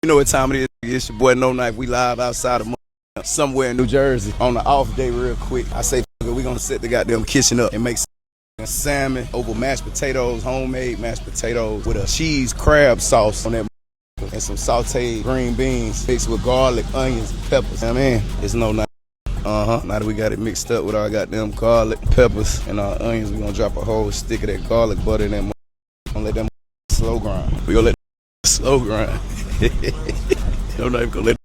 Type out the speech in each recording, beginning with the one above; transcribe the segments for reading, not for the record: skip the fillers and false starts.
You know what time it is? It's your boy No Knife. We live outside of somewhere in New Jersey on the off day real quick. I say we gonna set the goddamn kitchen up and make salmon over mashed potatoes, homemade mashed potatoes with a cheese crab sauce on that and some sauteed green beans mixed with garlic, onions, and peppers. I mean, it's No Knife. Now that we got it mixed up with our goddamn garlic, peppers, and our onions, we gonna drop a whole stick of that garlic butter in that. Gonna let them slow grind. We gonna let slow grind. No Knife gonna let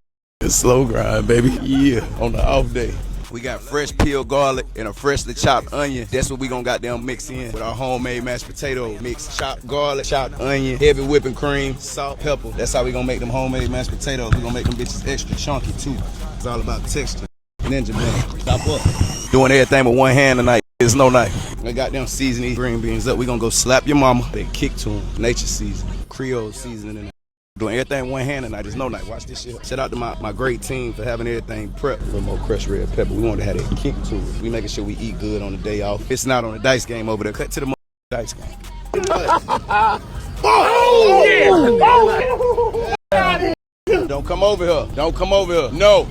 it slow grind, baby. Yeah, on the off day. We got fresh peeled garlic and a freshly chopped onion. That's what we gonna goddamn mix in with our homemade mashed potato mix. Chopped garlic, chopped onion, heavy whipping cream, salt, pepper. That's how we gonna make them homemade mashed potatoes. We gonna make them bitches extra chunky too. It's all about texture. Ninja man, stop up. Doing everything with one hand tonight. It's No Knife. I got them seasoning green beans up. We gonna go slap your mama. They kick to them. Nature seasoning, Creole seasoning in there. Doing everything one hand tonight. It's No Knife. Watch this shit. Shout out to my great team for having everything prepped for more crushed red pepper. We wanted to have that kick to it. We making sure we eat good on the day off. It's not on the dice game over there. Cut to the dice game. Don't come over here. Don't come over here. No.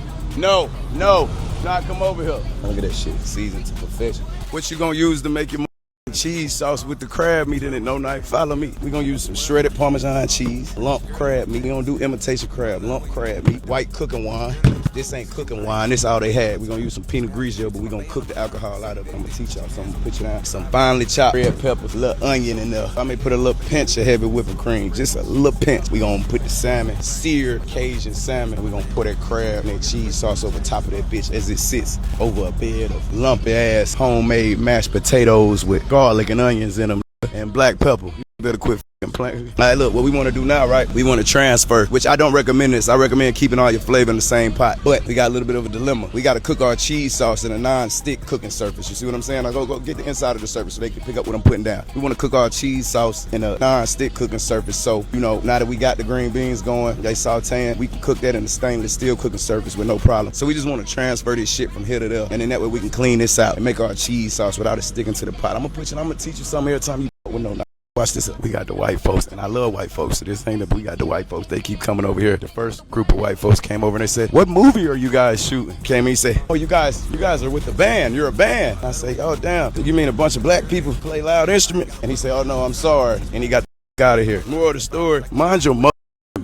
Not come over here. Look at that shit. Seasoned to perfection. What you gonna use to make your cheese sauce with the crab meat in it? No Knife. Follow me. We gonna use some shredded Parmesan cheese, lump crab meat. We don't do imitation crab, lump crab meat, white cooking wine. This ain't cooking wine. This all they had. We gonna use some Pinot Grigio, but we gonna cook the alcohol out of it. I'm gonna teach y'all something. Put you down. Some finely chopped red peppers, a little onion in there. I may put a little pinch of heavy whipping cream, just a little pinch. We gonna put the salmon, seared Cajun salmon. We gonna pour that crab and that cheese sauce over top of that bitch as it sits over a bed of lumpy ass homemade mashed potatoes with garlic and onions in them and black pepper. You better quit playing. All right, look, what we want to do now, right? We want to transfer, which I don't recommend this. I recommend keeping all your flavor in the same pot. But we got a little bit of a dilemma. We got to cook our cheese sauce in a non-stick cooking surface. You see what I'm saying? I go get the inside of the surface so they can pick up what I'm putting down. We want to cook our cheese sauce in a non-stick cooking surface. So, you know, now that we got the green beans going, they sauteing, we can cook that in a stainless steel cooking surface with no problem. So we just want to transfer this shit from here to there. And then that way we can clean this out and make our cheese sauce without it sticking to the pot. I'm gonna teach you something every time you with No Knife. Watch this. We got the white folks, and I love white folks. So this ain't that we got the white folks. They keep coming over here. The first group of white folks came over and they said, "What movie are you guys shooting?" Came in and said, "Oh, you guys are with the band. You're a band." I say, "Oh, damn. You mean a bunch of black people play loud instruments?" And he said, "Oh no, I'm sorry." And he got the out of here. More of the story. Mind your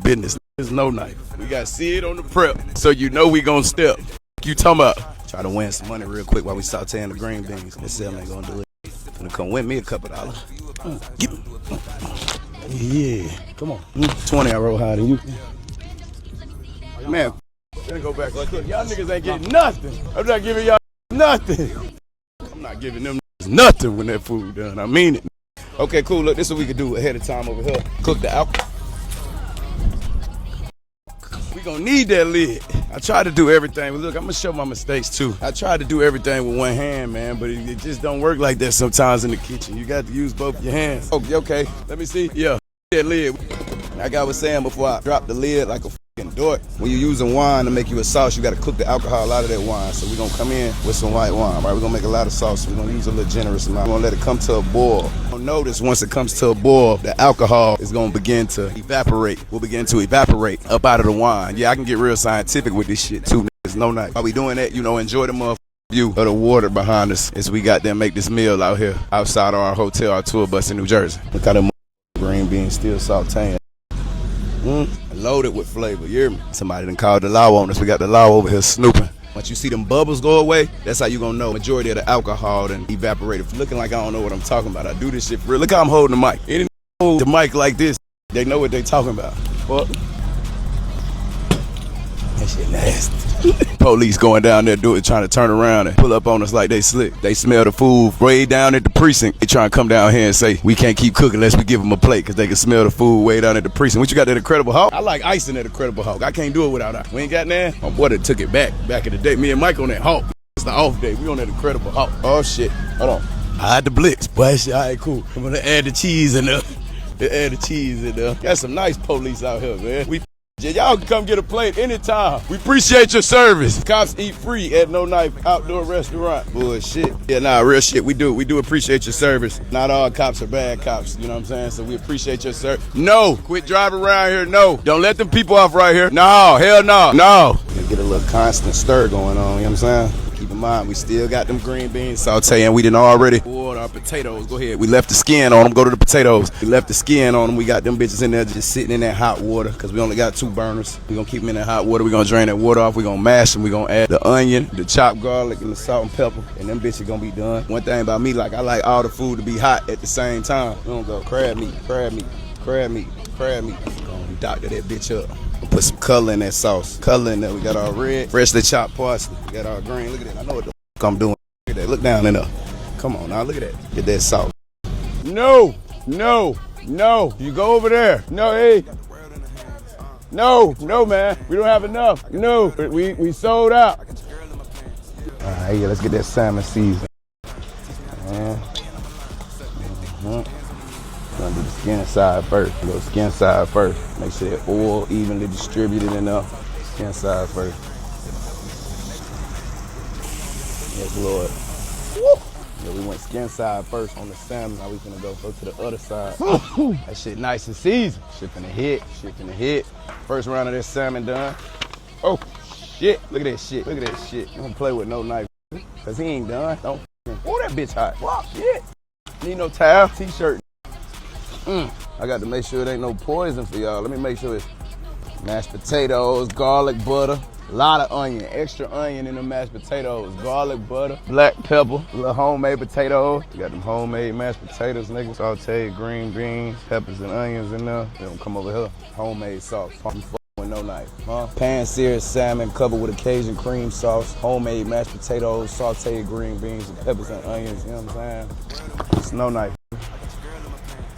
business. There's No Knife. We got Sid on the prep, so you know we gonna step. You talking about? Try to win some money real quick while we sauteing the green beans. This Salmon ain't gonna do it. Gonna come win me a couple dollars. Yeah, come on. 20 I roll higher than you. Man, gonna go back. Look, y'all niggas ain't getting nothing. I'm not giving y'all nothing. I'm not giving them nothing when that food done. I mean it. Okay, cool. Look, this is what we can do ahead of time over here. Cook the alcohol. We gonna need that lid. I tried to do everything. Look, I'm gonna show my mistakes too. I tried to do everything with one hand, man, but it just don't work like that sometimes in the kitchen. You got to use both your hands. Oh, okay, let me see. Yeah, that lid. Like I was saying before, I dropped the lid like a fucking dork. When you're using wine to make you a sauce, you gotta cook the alcohol out of that wine. So we're gonna come in with some white wine, right? We're gonna make a lot of sauce. We're gonna use a little generous amount. We're gonna let it come to a boil. You'll notice once it comes to a boil, the alcohol is gonna begin to evaporate. We'll begin to evaporate up out of the wine. Yeah, I can get real scientific with this shit too. It's No Knife. While we doing that, you know, enjoy the motherfucking view of the water behind us as we got them make this meal out here outside of our hotel, our tour bus in New Jersey. Look how them green beans still sauteing. Loaded with flavor, you hear me? Somebody done called the law on us. We got the law over here snooping. Once you see them bubbles go away, that's how you gonna know majority of the alcohol done evaporated. Looking like I don't know what I'm talking about. I do this shit for real. Look how I'm holding the mic. Any hold the mic like this, they know what they talking about. Fuck. That shit nasty. Police going down there trying to turn around and pull up on us like they slick. They smell the food way down at the precinct. They trying to come down here and say, we can't keep cooking unless we give them a plate because they can smell the food way down at the precinct. What you got that Incredible Hulk? I like icing that Incredible Hulk. I can't do it without ice. We ain't got that. My boy that took it back in the day. Me and Mike on that Hulk. It's the off day. We on that Incredible Hulk. Oh shit. Hold on. I had the blitz. But all right, cool. I'm gonna add the cheese in there. Add the cheese in there. Got some nice police out here, man. We Y'all can come get a plate anytime. We appreciate your service. Cops eat free at No Knife Outdoor Restaurant. Bullshit. Yeah, nah, real shit. We do appreciate your service. Not all cops are bad cops, you know what I'm saying? So we appreciate your service. No, quit driving around here. No, don't let them people off right here. No, hell no, no. Get a little constant stir going on, you know what I'm saying? Keep in mind, we still got them green beans sauteing. We didn't already boiled our potatoes. Go ahead. We left the skin on them. Go to the potatoes. We left the skin on them. We got them bitches in there just sitting in that hot water because we only got 2 burners. We're going to keep them in that hot water. We're going to drain that water off. We're going to mash them. We're going to add the onion, the chopped garlic, and the salt and pepper. And them bitches going to be done. One thing about me, like I like all the food to be hot at the same time. We don't go crab meat, crab meat, crab meat, crab meat. We're going to doctor that bitch up. We'll put some color in that sauce. Color in there. We got our red, freshly chopped parsley. We got our green. Look at that. I know what the I'm doing. Look at that. Look down in there. Come on now. Look at that. Get that sauce. No. No. No. You go over there. No, hey. No. No, man. We don't have enough. No. We sold out. All right, yeah, let's get that salmon season. Gonna do the skin side first. Go skin side first. Make sure that oil evenly distributed enough. Skin side first. Yes, Lord. Woo. Yeah, we went skin side first on the salmon. Now we finna go to the other side. That shit nice and seasoned. Shit finna hit. Shit finna hit. First round of this salmon done. Oh, shit. Look at that shit. Look at that shit. You don't play with no knife. Cause he ain't done. Don't. Oh, that bitch hot. Wow, shit. Need no towel. T-shirt. I got to make sure it ain't no poison for y'all. Let me make sure it's mashed potatoes, garlic butter, a lot of onion, extra onion in the mashed potatoes, garlic butter, black pepper, little homemade potatoes. You got them homemade mashed potatoes, nigga. Sauteed green beans, peppers and onions in there. They don't come over here. Homemade sauce. With no knife, huh? Pan-seared salmon covered with a Cajun cream sauce, homemade mashed potatoes, sauteed green beans, and peppers and onions. You know what I'm saying? It's no knife.